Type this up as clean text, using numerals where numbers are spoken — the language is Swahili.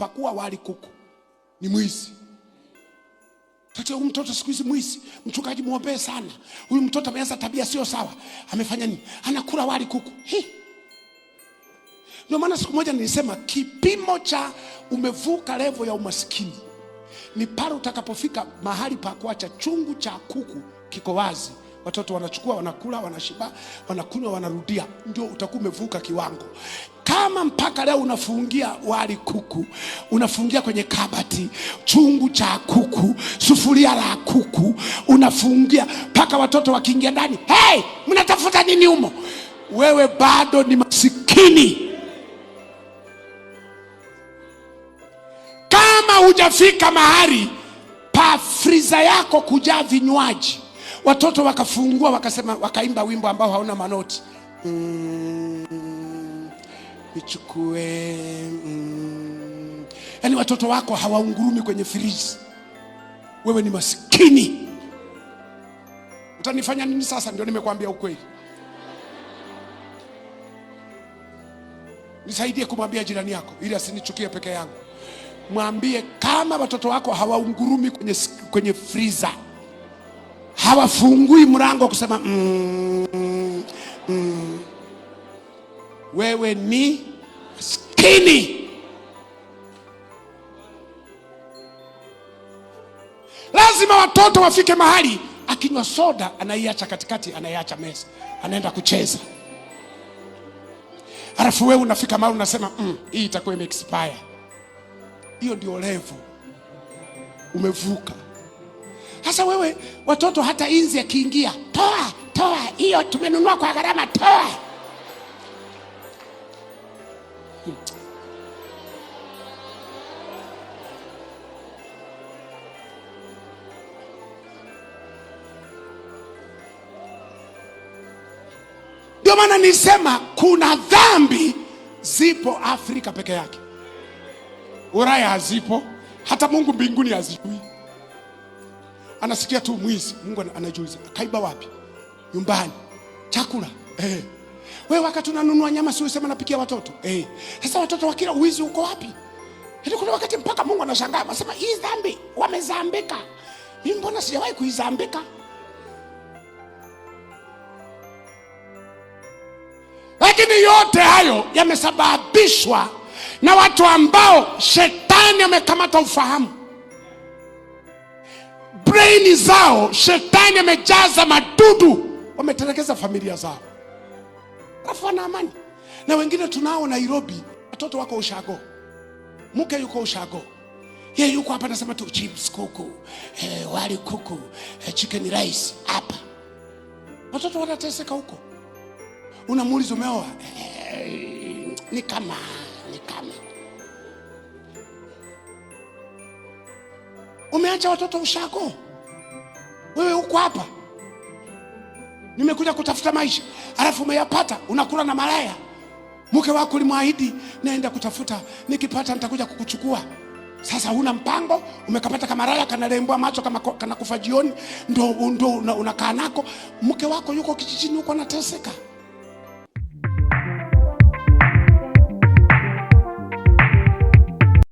kupakua wali kuku ni mwizi. Huyu mtoto siku hizi mwizi. Mchungaji muombee sana. Huyu mtoto ameanza tabia sio sawa. Amefanya nini? Anakula wali kuku. Ndio maana siku moja nilisema kipimo cha umevuka level ya umaskini ni pale utakapofika mahali pa kuacha chungu cha kuku kiko wazi. Watoto wanachukua, wanakula, wanashiba, wanakunywa, wanarudia. Ndio utakuwa umevuka kiwango. Kama mpaka leo unafungia wali kuku, unafungia kwenye kabati chungu cha kuku, sufuria la kuku, unafungia mpaka watoto wakiingia ndani, hey, mnatafuta nini humo? Wewe bado ni masikini. Kama hujafika mahali pa friza yako kujaa vinywaji, watoto wakafungua wakasema, wakaimba wimbo ambao hauna manoti, nichukue, yani watoto wako hawaungurumi kwenye friji, wewe ni masikini. Utanifanya nini sasa? Ndio nimekuambia ukweli. Nisaidie kumwambia jirani yako ili asinichukie peke yangu. Mwambie kama watoto wako hawaungurumi kwenye friza, hawafungui mlango kusema wewe ni maskini. Lazima watoto wafike mahali akinywa soda anaiacha katikati, anaiacha meza, anaenda kucheza. Alafu wewe unafika mahali unasema hii itakuwa imeexpire. Hiyo ndio level umevuka. Sasa wewe watoto hata inzi akiingia, toa hiyo tumenunua kwa gharama, toa. Ndio maana nisema kuna dhambi zipo Afrika peke yake. Ulaya hazipo, hata Mungu mbinguni hazijui. Anasikia tu mwizi, Mungu anajiuliza kaiba wapi? Nyumbani. Chakula. Wewe wakati unanunua nyama si usema napikia watoto? Sasa watoto wakila uwizi uko wapi? Hadi kuna wakati mpaka Mungu anashangaa, anasema hii dhambi wamezambika. Mimi mbona sijawahi kuizambika? Lakini yote hayo yamesababishwa na watu ambao shetani amekamata ufahamu. Brain zao shetani amejaza madudu, wametelekeza familia zao. Alafu wana amani. Na wengine tunao Nairobi, watoto wako ushago, mke yuko ushago, yeye yuko hapa anasema tu chips kuku, wali kuku, chicken rice hapa. Watoto wanateseka huko. Unamuuliza umeoa? Ni kama umeacha watoto ushago. Wewe uko hapa, nimekuja kutafuta maisha, alafu umeyapata, unakula na malaya. Mke wako ulimwahidi naenda kutafuta, nikipata nitakuja kukuchukua. Sasa huna mpango, umekapata kama malaya kanalembwa macho kama kana kufa jioni, ndo unakaa nako. Mke wako yuko kijijini huko anateseka.